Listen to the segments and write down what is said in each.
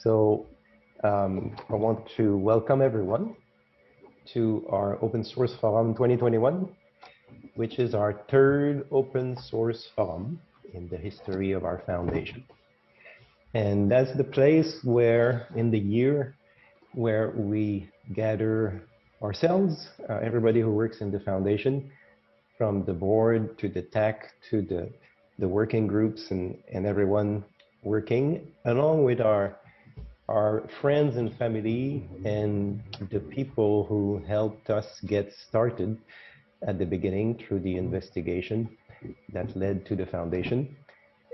So I want to welcome everyone to our Open Source Forum 2021, which is our third open source forum in the history of our foundation. And that's the place where, in the year, where we gather ourselves, everybody who works in the foundation, from the board to the TAC to the working groups and everyone working, along with our friends and family and the people who helped us get started at the beginning through the investigation that led to the foundation.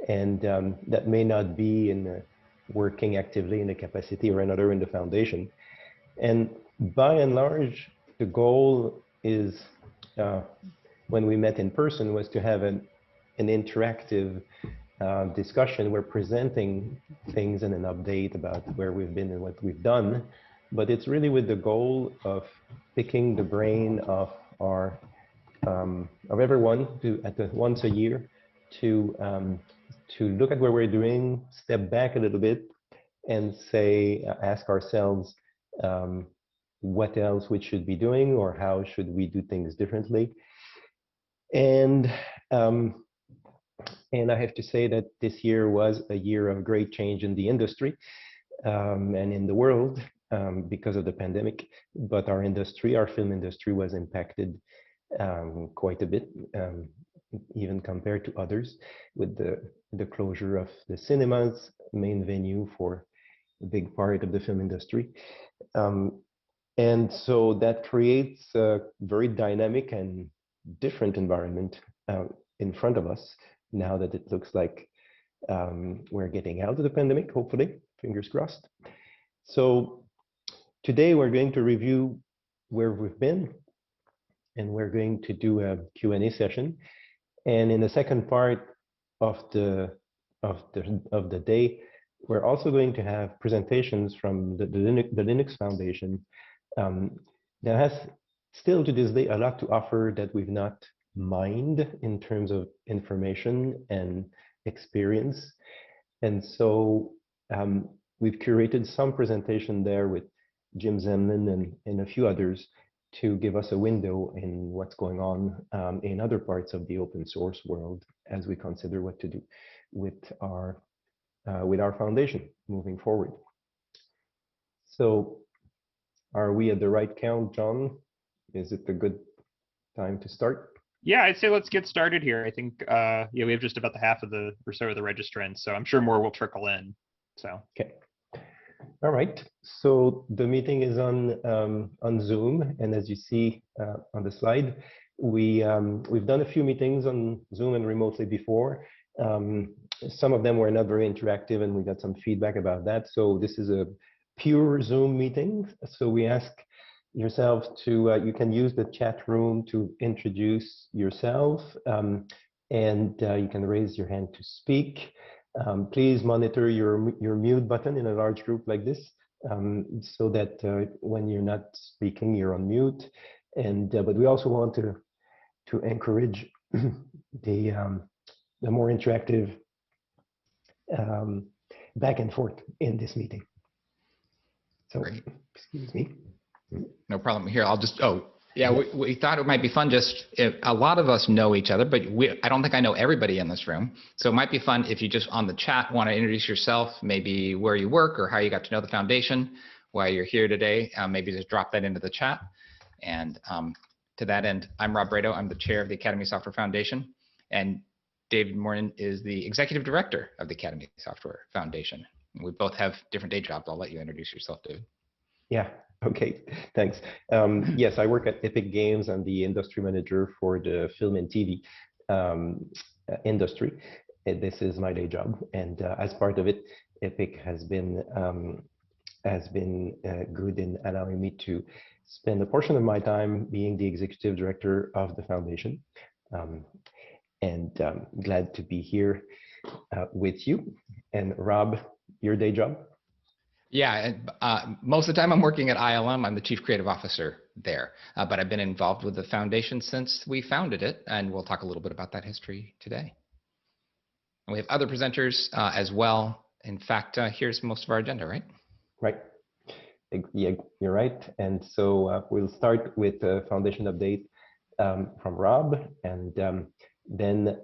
And that may not be in working actively in a capacity or another in the foundation. And by and large, the goal is, when we met in person, was to have an interactive discussion. We're presenting things and an update about where we've been and what we've done, but it's really with the goal of picking the brain of our of everyone to once a year to look at where we're doing, step back a little bit, and say, ask ourselves what else we should be doing, or how should we do things differently. And I have to say that this year was a year of great change in the industry and in the world because of the pandemic. But our industry, our film industry, was impacted quite a bit, even compared to others, with the closure of the cinemas, main venue for a big part of the film industry. And so that creates a very dynamic and different environment in front of us now that it looks like we're getting out of the pandemic, hopefully, fingers crossed. So today we're going to review where we've been, and we're going to do a Q&A session. And in the second part of the day, we're also going to have presentations from the Linux Foundation that has still to this day a lot to offer that we've not mined in terms of information and experience. And so we've curated some presentation there with Jim Zemlin and a few others to give us a window in what's going on in other parts of the open source world as we consider what to do with our foundation moving forward. So are we at the right count, John? Is it a good time to start? Yeah, I'd say let's get started here. I think we have just about the half of the or so of the registrants, so I'm sure more will trickle in. So okay. All right, so the meeting is on Zoom, and as you see on the slide, we've done a few meetings on Zoom and remotely before. Some of them were not very interactive, and we got some feedback about that. So this is a pure Zoom meeting. So we ask yourself to, you can use the chat room to introduce yourself, and you can raise your hand to speak. Please monitor your mute button in a large group like this, so that when you're not speaking, you're on mute. And but we also want to encourage the more interactive back and forth in this meeting. So, great. Excuse me. No problem. Here, I'll just, we thought it might be fun just, a lot of us know each other, but I don't think I know everybody in this room. So it might be fun if you just on the chat want to introduce yourself, maybe where you work or how you got to know the foundation, why you're here today, maybe just drop that into the chat. And to that end, I'm Rob Bredow. I'm the chair of the Academy Software Foundation, and David Morin is the executive director of the Academy Software Foundation. We both have different day jobs. I'll let you introduce yourself, David. Yeah, okay, thanks. Yes, I work at Epic Games. I'm the industry manager for the film and TV industry. And this is my day job. And as part of it, Epic has been good in allowing me to spend a portion of my time being the executive director of the foundation. And glad to be here with you. And Rob, your day job? Yeah, most of the time I'm working at ILM. I'm the chief creative officer there, but I've been involved with the foundation since we founded it, and we'll talk a little bit about that history today. And we have other presenters as well, in fact, here's most of our agenda, right? Right. Yeah, you're right. And so we'll start with a foundation update from Rob, and then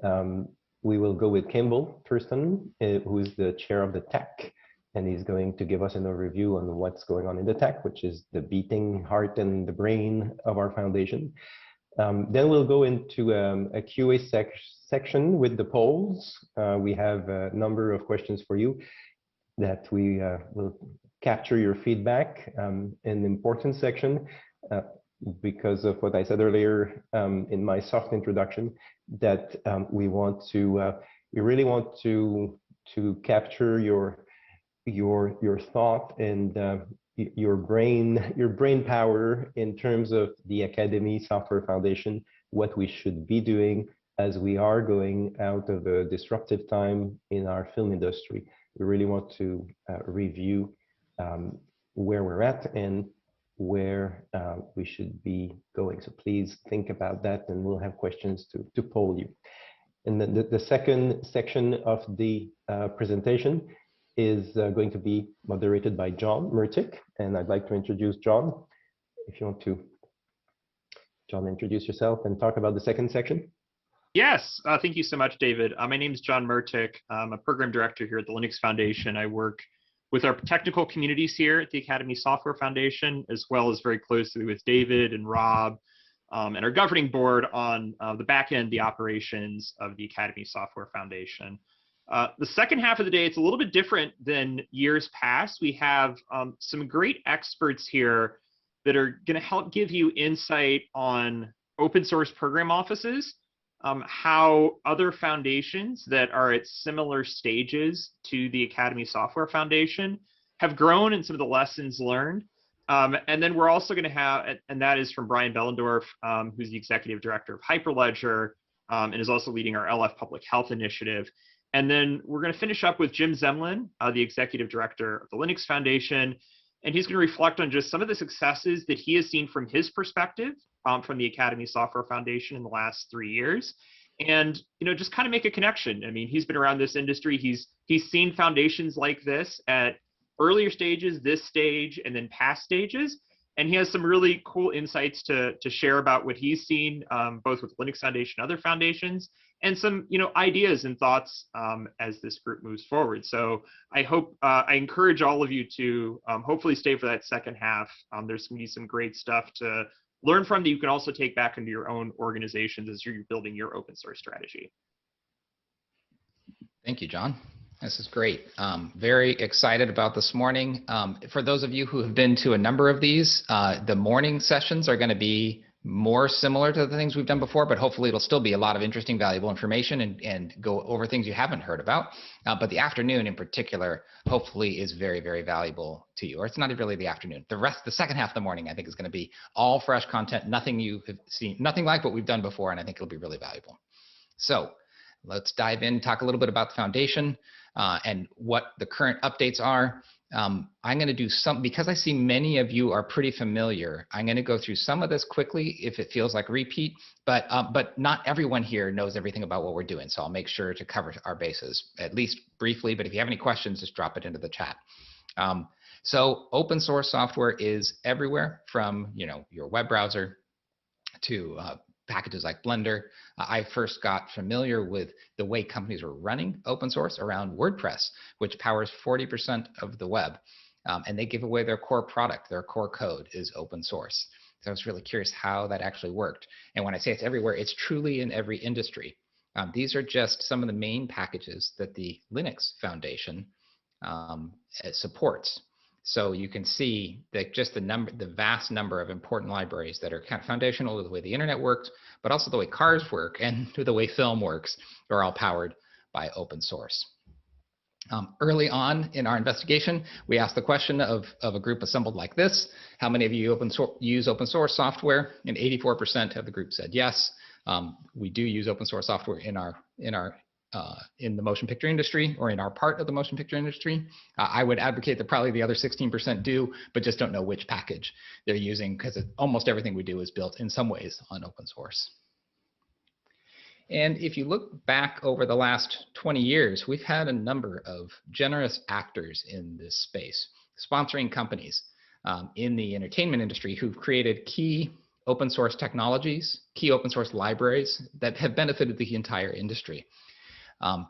we will go with Kimball Thurston, who's the chair of the TAC, and he's going to give us an overview on what's going on in the TAC, which is the beating heart and the brain of our foundation. Then we'll go into a QA section with the polls. We have a number of questions for you that we will capture your feedback, an important section because of what I said earlier in my soft introduction, that we really want to capture your thought and your brain power in terms of the Academy Software Foundation, what we should be doing as we are going out of a disruptive time in our film industry. We really want to review where we're at and where we should be going. So please think about that, and we'll have questions to poll you. And then the second section of the presentation is going to be moderated by John Murtick, and I'd like to introduce John. If you want to, John, introduce yourself and talk about the second section. Yes, thank you so much, David. My name is John Murtick. I'm a program director here at the Linux Foundation. I work with our technical communities here at the Academy Software Foundation, as well as very closely with David and Rob and our governing board on the back end, the operations of the Academy Software Foundation. The second half of the day, it's a little bit different than years past. We have some great experts here that are going to help give you insight on open source program offices, how other foundations that are at similar stages to the Academy Software Foundation have grown and some of the lessons learned. And then we're also going to have, and that is from Brian Bellendorf, who's the executive director of Hyperledger and is also leading our LF Public Health Initiative. And then we're going to finish up with Jim Zemlin, the executive director of the Linux Foundation. And he's going to reflect on just some of the successes that he has seen from his perspective from the Academy Software Foundation in the last 3 years. And, just kind of make a connection. I mean, he's been around this industry. He's seen foundations like this at earlier stages, this stage, and then past stages. And he has some really cool insights to share about what he's seen, both with Linux Foundation and other foundations, and some ideas and thoughts as this group moves forward. So I encourage all of you to hopefully stay for that second half. There's going to be some great stuff to learn from that you can also take back into your own organizations as you're building your open source strategy. Thank you, John. This is great. Very excited about this morning. For those of you who have been to a number of these, the morning sessions are going to be more similar to the things we've done before, but hopefully it'll still be a lot of interesting, valuable information and go over things you haven't heard about. But the afternoon in particular, hopefully is very, very valuable to you. Or it's not really the afternoon. The second half of the morning, I think is going to be all fresh content, nothing you have seen, nothing like what we've done before, and I think it'll be really valuable. So let's dive in, talk a little bit about the foundation and what the current updates are. I'm going to do some, because I see many of you are pretty familiar, I'm going to go through some of this quickly if it feels like repeat, but not everyone here knows everything about what we're doing. So I'll make sure to cover our bases, at least briefly, but if you have any questions, just drop it into the chat. So open source software is everywhere from, your web browser to packages like Blender. I first got familiar with the way companies were running open source around WordPress, which powers 40% of the web. And they give away their core product, their core code is open source. So I was really curious how that actually worked. And when I say it's everywhere, it's truly in every industry. These are just some of the main packages that the Linux Foundation supports. So you can see that just the vast number of important libraries that are kind of foundational to the way the internet works, but also the way cars work and to the way film works are all powered by open source. Early on in our investigation, we asked the question of a group assembled like this: how many of you use open source software? And 84% of the group said yes. We do use open source software in the motion picture industry, or in our part of the motion picture industry. I would advocate that probably the other 16% do, but just don't know which package they're using, because almost everything we do is built in some ways on open source. And if you look back over the last 20 years, we've had a number of generous actors in this space, sponsoring companies in the entertainment industry who've created key open source technologies, key open source libraries that have benefited the entire industry.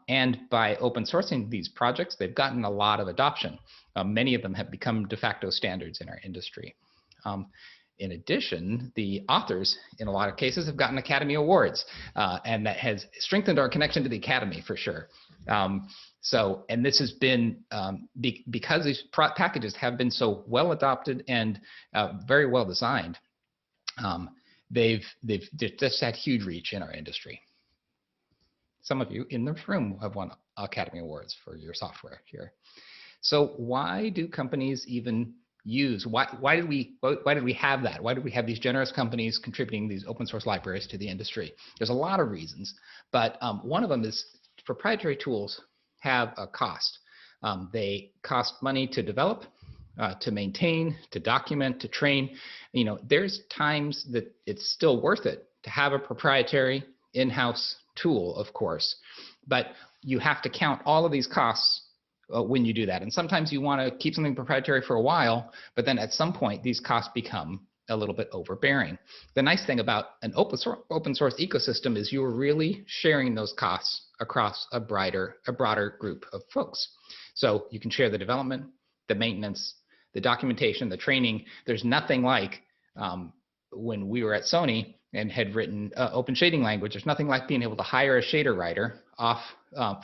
And by open sourcing these projects, they've gotten a lot of adoption. Many of them have become de facto standards in our industry. In addition, the authors, in a lot of cases, have gotten Academy Awards, and that has strengthened our connection to the Academy for sure. And this has been because these packages have been so well adopted and very well designed. They've just had huge reach in our industry. Some of you in this room have won Academy Awards for your software here. So why do companies even use, why did we have that? Why did we have these generous companies contributing these open source libraries to the industry? There's a lot of reasons, but one of them is proprietary tools have a cost. They cost money to develop, to maintain, to document, to train. You know, there's times that it's still worth it to have a proprietary in-house tool, of course, but you have to count all of these costs when you do that. And sometimes you want to keep something proprietary for a while, but then at some point these costs become a little bit overbearing. The nice thing about an open source ecosystem is you're really sharing those costs across a broader group of folks. So you can share the development, the maintenance, the documentation, the training. There's nothing like when we were at Sony and had written open shading language, there's nothing like being able to hire a shader writer off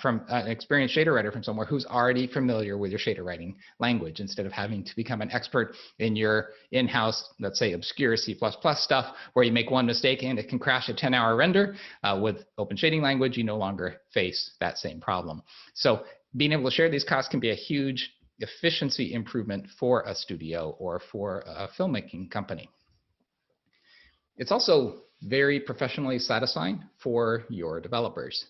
from an experienced shader writer from somewhere who's already familiar with your shader writing language, instead of having to become an expert in your in-house, let's say, obscure C++ stuff, where you make one mistake and it can crash a 10-hour render. With open shading language, you no longer face that same problem. So being able to share these costs can be a huge efficiency improvement for a studio or for a filmmaking company. It's also very professionally satisfying for your developers.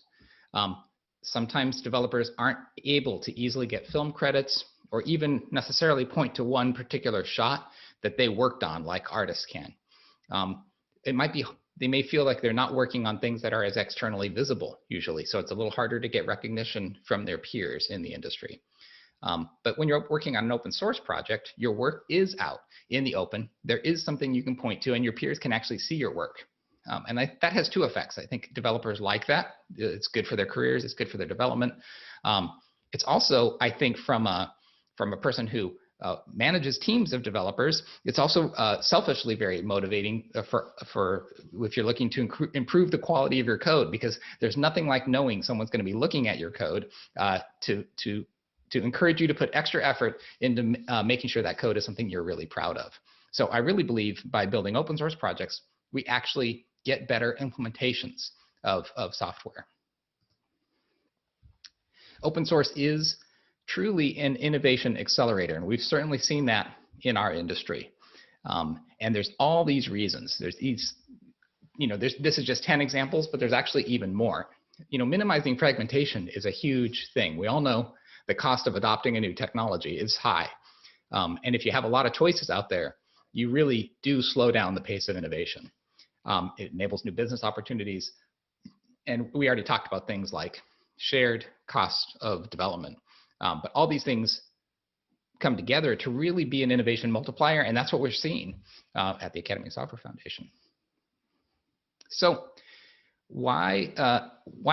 Sometimes developers aren't able to easily get film credits or even necessarily point to one particular shot that they worked on like artists can. They may feel like they're not working on things that are as externally visible usually, so it's a little harder to get recognition from their peers in the industry. But when you're working on an open source project, your work is out in the open. There is something you can point to and your peers can actually see your work. And that has two effects. I think developers like that. It's good for their careers. It's good for their development. It's also, I think, from a person who manages teams of developers, it's also selfishly very motivating for if you're looking to improve the quality of your code, because there's nothing like knowing someone's going to be looking at your code to encourage you to put extra effort into making sure that code is something you're really proud of. So I really believe by building open source projects, we actually get better implementations of software. Open source is truly an innovation accelerator, and we've certainly seen that in our industry. And there's all these reasons. There's these, this is just 10 examples, but there's actually even more. Minimizing fragmentation is a huge thing. We all know the cost of adopting a new technology is high. And if you have a lot of choices out there, you really do slow down the pace of innovation. It enables new business opportunities. And we already talked about things like shared cost of development. But all these things come together to really be an innovation multiplier. And that's what we're seeing at the Academy Software Foundation. So why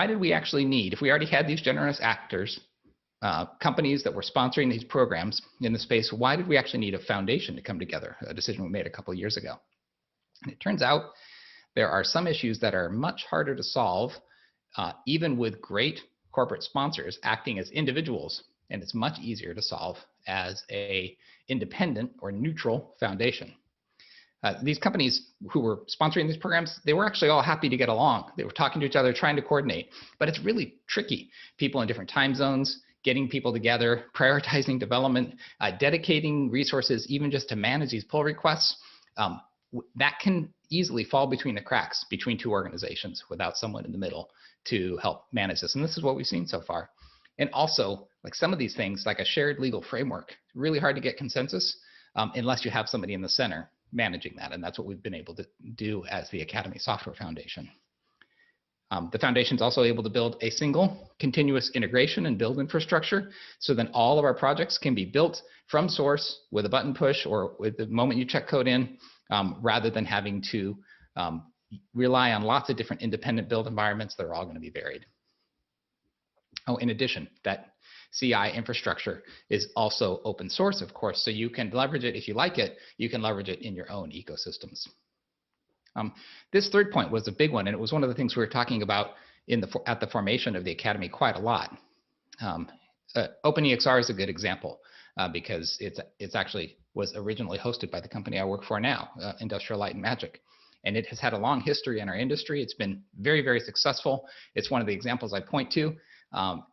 did we actually need, if we already had these generous actors, companies that were sponsoring these programs in the space, why did we actually need a foundation to come together? A decision we made a couple of years ago. And it turns out there are some issues that are much harder to solve, even with great corporate sponsors acting as individuals, and it's much easier to solve as an independent or neutral foundation. These companies who were sponsoring these programs, they were actually all happy to get along. They were talking to each other, trying to coordinate, but it's really tricky. People in different time zones, getting people together, prioritizing development, dedicating resources even just to manage these pull requests, that can easily fall between the cracks between two organizations without someone in the middle to help manage this. And this is what we've seen so far. And also, like some of these things, like a shared legal framework, really hard to get consensus unless you have somebody in the center managing that. And that's what we've been able to do as the Academy Software Foundation. The foundation is also able to build a single continuous integration and build infrastructure. So then all of our projects can be built from source with a button push or with the moment you check code in, rather than having to rely on lots of different independent build environments that are all going to be varied. Oh, in addition, that CI infrastructure is also open source, of course, so you can leverage it if you like it. You can leverage it in your own ecosystems. This third point was a big one, and it was one of the things we were talking about at the formation of the Academy quite a lot. OpenEXR is a good example because it's actually was originally hosted by the company I work for now, Industrial Light and Magic. And it has had a long history in our industry. It's been very, very successful. It's one of the examples I point to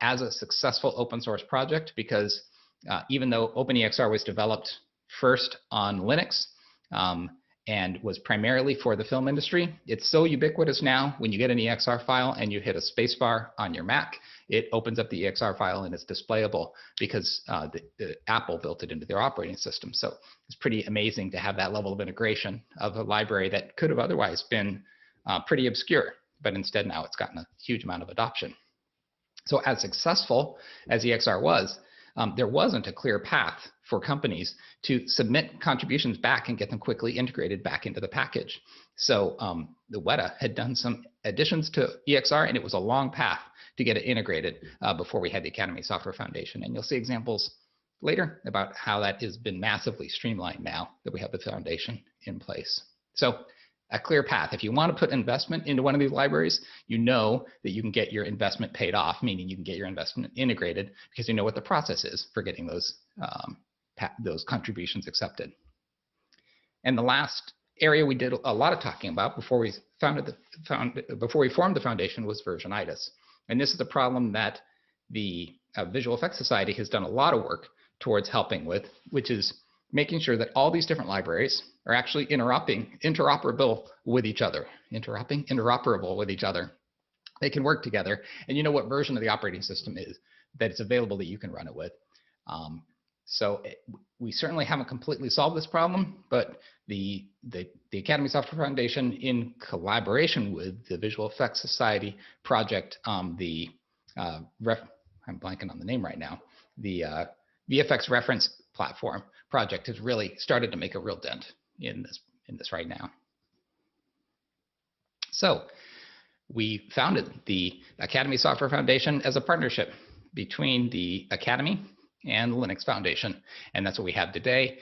as a successful open source project because even though OpenEXR was developed first on Linux, and was primarily for the film industry, it's so ubiquitous now. When you get an EXR file and you hit a spacebar on your Mac, it opens up the EXR file and it's displayable because Apple built it into their operating system. So it's pretty amazing to have that level of integration of a library that could have otherwise been pretty obscure, but instead now it's gotten a huge amount of adoption. So as successful as EXR was, there wasn't a clear path for companies to submit contributions back and get them quickly integrated back into the package. So the WETA had done some additions to EXR, and it was a long path to get it integrated before we had the Academy Software Foundation. And you'll see examples later about how that has been massively streamlined now that we have the foundation in place. So a clear path. If you want to put investment into one of these libraries, you know that you can get your investment paid off, meaning you can get your investment integrated because you know what the process is for getting those contributions accepted. And the last area we did a lot of talking about before we formed the foundation was versionitis. And this is a problem that the Visual Effects Society has done a lot of work towards helping with, which is making sure that all these different libraries are actually interoperable with each other. Interoperable with each other. They can work together, and you know what version of the operating system is that it's available that you can run it with. We certainly haven't completely solved this problem, but the Academy Software Foundation, in collaboration with the Visual Effects Society project, I'm blanking on the name right now, the VFX Reference Platform project has really started to make a real dent in this right now. So we founded the Academy Software Foundation as a partnership between the Academy and the Linux Foundation, and that's what we have today.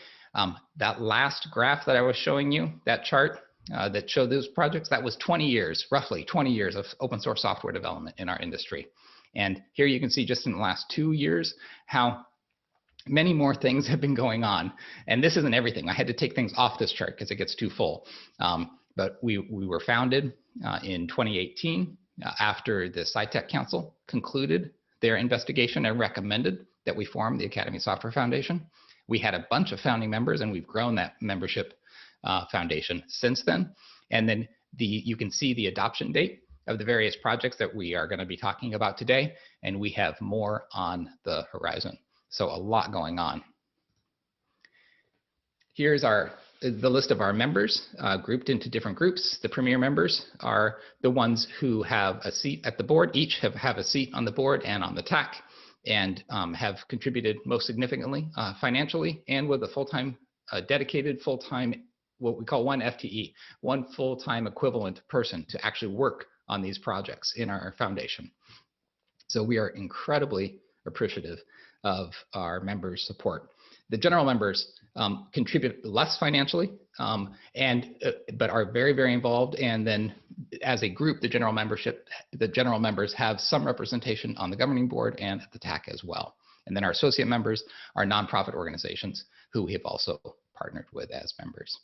That last graph that I was showing you, that chart that showed those projects, that was 20 years, roughly 20 years of open source software development in our industry. And here you can see just in the last 2 years how many more things have been going on. And this isn't everything. I had to take things off this chart because it gets too full. But we were founded in 2018 after the SciTech Council concluded their investigation and recommended that we form the Academy Software Foundation. We had a bunch of founding members, and we've grown that membership foundation since then. And then you can see the adoption date of the various projects that we are going to be talking about today, and we have more on the horizon. So a lot going on. Here's the list of our members grouped into different groups. The premier members are the ones who have a seat at the board. Each have a seat on the board and on the TAC, and have contributed most significantly financially and with a full-time, dedicated full-time, what we call one FTE, one full-time equivalent person to actually work on these projects in our foundation. So we are incredibly appreciative of our members' support. The general members contribute less financially, but are very, very involved. And then as a group, the general members have some representation on the governing board and at the TAC as well. And then our associate members are nonprofit organizations who we have also partnered with as members.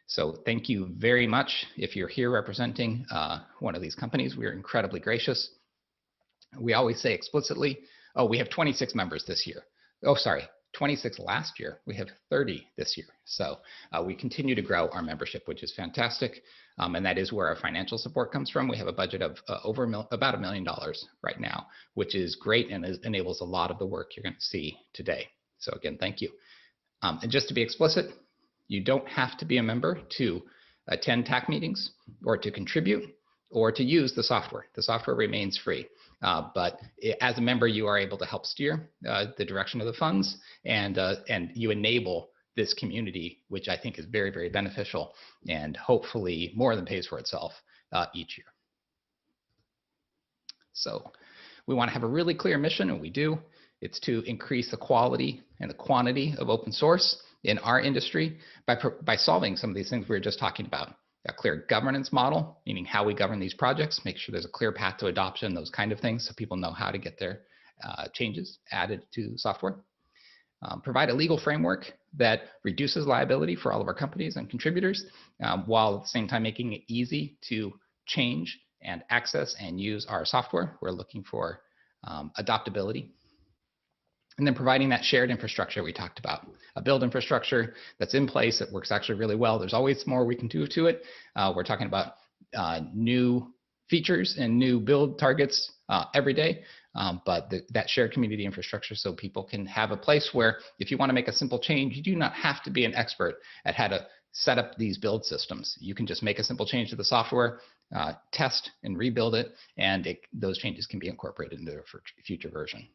So thank you very much. If you're here representing one of these companies, we are incredibly gracious. We always say explicitly, oh, we have 26 members this year. Oh, sorry, 26 last year. We have 30 this year. So we continue to grow our membership, which is fantastic. And that is where our financial support comes from. We have a budget of about $1 million right now, which is great and enables a lot of the work you're going to see today. So again, thank you. And just to be explicit, you don't have to be a member to attend TAC meetings or to contribute or to use the software. The software remains free. But as a member, you are able to help steer the direction of the funds, and you enable this community, which I think is very, very beneficial and hopefully more than pays for itself each year. So we want to have a really clear mission, and we do. It's to increase the quality and the quantity of open source in our industry by solving some of these things we were just talking about. A clear governance model, meaning how we govern these projects, make sure there's a clear path to adoption, those kind of things, so people know how to get their changes added to software. Provide a legal framework that reduces liability for all of our companies and contributors, while at the same time making it easy to change and access and use our software. We're looking for adoptability. And then providing that shared infrastructure we talked about, a build infrastructure that's in place that works actually really well. There's always more we can do to it. We're talking about new features and new build targets every day, but that shared community infrastructure, so people can have a place where if you want to make a simple change, you do not have to be an expert at how to set up these build systems. You can just make a simple change to the software, test and rebuild it, and those changes can be incorporated into a future version.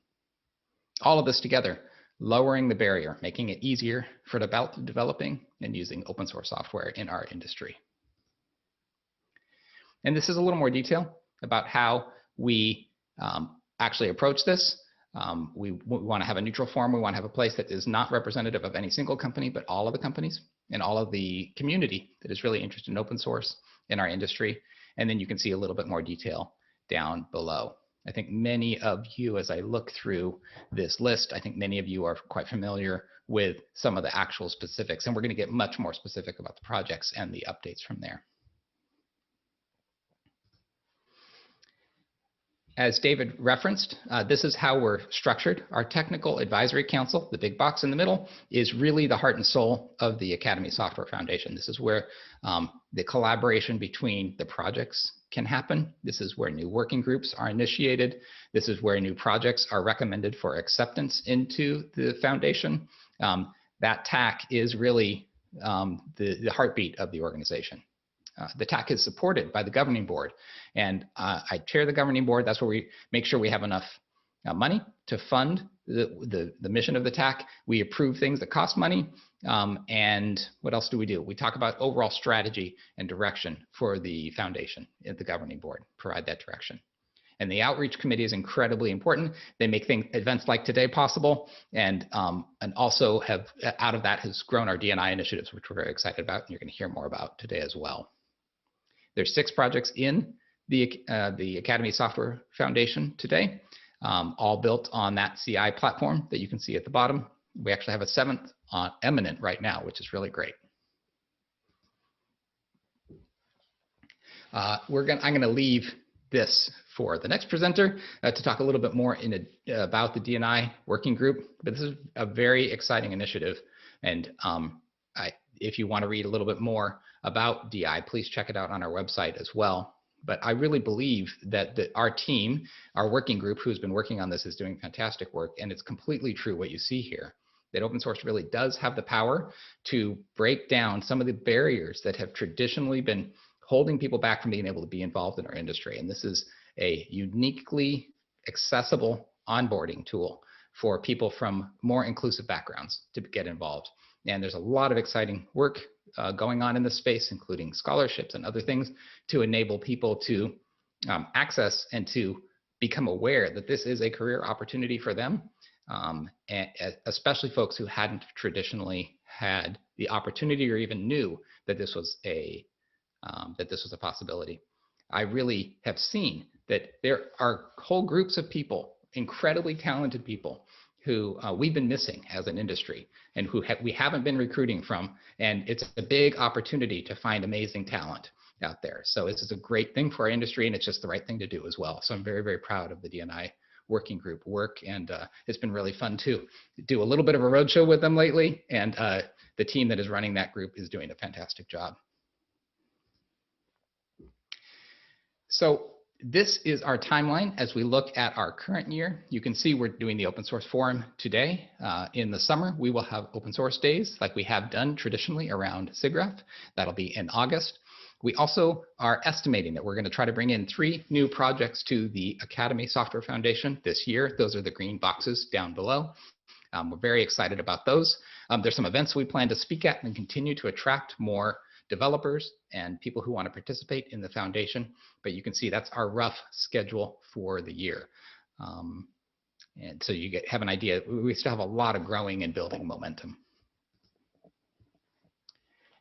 All of this together, lowering the barrier, making it easier for developing and using open source software in our industry. And this is a little more detail about how we actually approach this. We want to have a neutral forum. We want to have a place that is not representative of any single company, but all of the companies and all of the community that is really interested in open source in our industry. And then you can see a little bit more detail down below. I think many of you, as I look through this list, I think many of you are quite familiar with some of the actual specifics, and we're going to get much more specific about the projects and the updates from there. As David referenced, this is how we're structured. Our Technical Advisory Council, the big box in the middle, is really the heart and soul of the Academy Software Foundation. This is where the collaboration between the projects can happen. This is where new working groups are initiated. This is where new projects are recommended for acceptance into the foundation. That TAC is really the heartbeat of the organization. The TAC is supported by the governing board, and I chair the governing board. That's where we make sure we have enough money to fund the mission of the TAC. We approve things that cost money, and what else do? We talk about overall strategy and direction for the foundation at the governing board, provide that direction. And the outreach committee is incredibly important. They make events like today possible, and also have, out of that has grown our D&I initiatives, which we're very excited about, and you're going to hear more about today as well. There's 6 projects in the Academy Software Foundation today, all built on that CI platform that you can see at the bottom. We actually have a 7th imminent right now, which is really great. I'm going to leave this for the next presenter to talk a little bit more about the D&I working group, but this is a very exciting initiative, and if you want to read a little bit more about DI, please check it out on our website as well. But I really believe that our team, our working group who's been working on this, is doing fantastic work, and it's completely true what you see here, that open source really does have the power to break down some of the barriers that have traditionally been holding people back from being able to be involved in our industry. And this is a uniquely accessible onboarding tool for people from more inclusive backgrounds to get involved. And there's a lot of exciting work going on in this space, including scholarships and other things, to enable people to access and to become aware that this is a career opportunity for them, and especially folks who hadn't traditionally had the opportunity or even knew that this was a possibility. I really have seen that there are whole groups of people, incredibly talented people, who we've been missing as an industry, and who we haven't been recruiting from, and it's a big opportunity to find amazing talent out there. So this is a great thing for our industry, and it's just the right thing to do as well. So I'm very, very proud of the D&I working group work, and it's been really fun to do a little bit of a roadshow with them lately, and the team that is running that group is doing a fantastic job. So this is our timeline as we look at our current year. You can see we're doing the open source forum today. In the summer, we will have open source days like we have done traditionally around SIGGRAPH. That'll be in August. We also are estimating that we're going to try to bring in 3 new projects to the Academy Software Foundation this year. Those are the green boxes down below. We're very excited about those. There's some events we plan to speak at and continue to attract more developers and people who want to participate in the foundation. But you can see that's our rough schedule for the year. And so you have an idea. We still have a lot of growing and building momentum.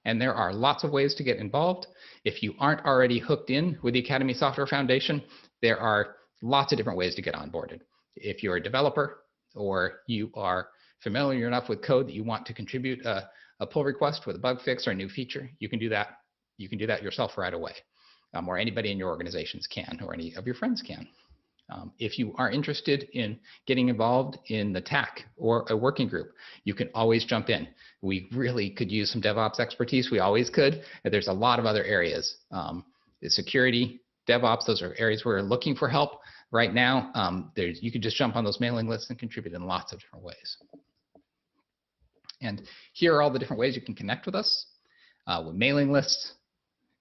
And there are lots of ways to get involved. If you aren't already hooked in with the Academy Software Foundation, there are lots of different ways to get onboarded. If you're a developer or you are familiar enough with code that you want to contribute a pull request with a bug fix or a new feature, you can do that. You can do that yourself right away, or anybody in your organizations can, or any of your friends can. If you are interested in getting involved in the TAC or a working group, you can always jump in. We really could use some DevOps expertise. We always could. There's a lot of other areas. The security, DevOps, those are areas we're looking for help right now. You can just jump on those mailing lists and contribute in lots of different ways. And here are all the different ways you can connect with us. With mailing lists,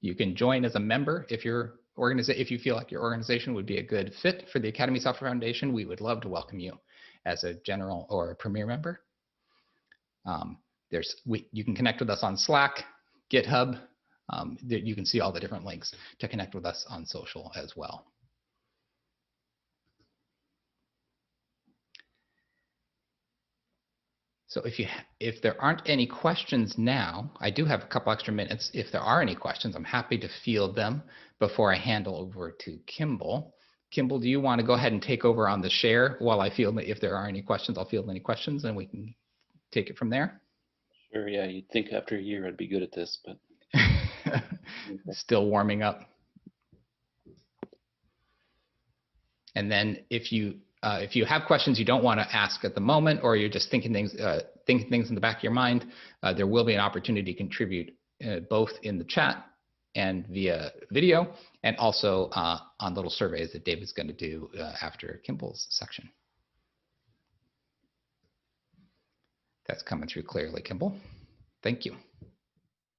you can join as a member if you feel like your organization would be a good fit for the Academy Software Foundation. We would love to welcome you as a general or a premier member. You can connect with us on Slack, GitHub. You can see all the different links to connect with us on social as well. So if there aren't any questions now, I do have a couple extra minutes. If there are any questions, I'm happy to field them before I hand over to Kimball. Kimball, do you want to go ahead and take over on the share while I field, if there are any questions, I'll field any questions and we can take it from there? Sure, yeah, you'd think after a year I'd be good at this, but. Still warming up. And then if you have questions you don't want to ask at the moment, or you're just thinking things in the back of your mind, there will be an opportunity to contribute both in the chat and via video, and also on little surveys that David's going to do after Kimball's section. That's coming through clearly, Kimball. Thank you.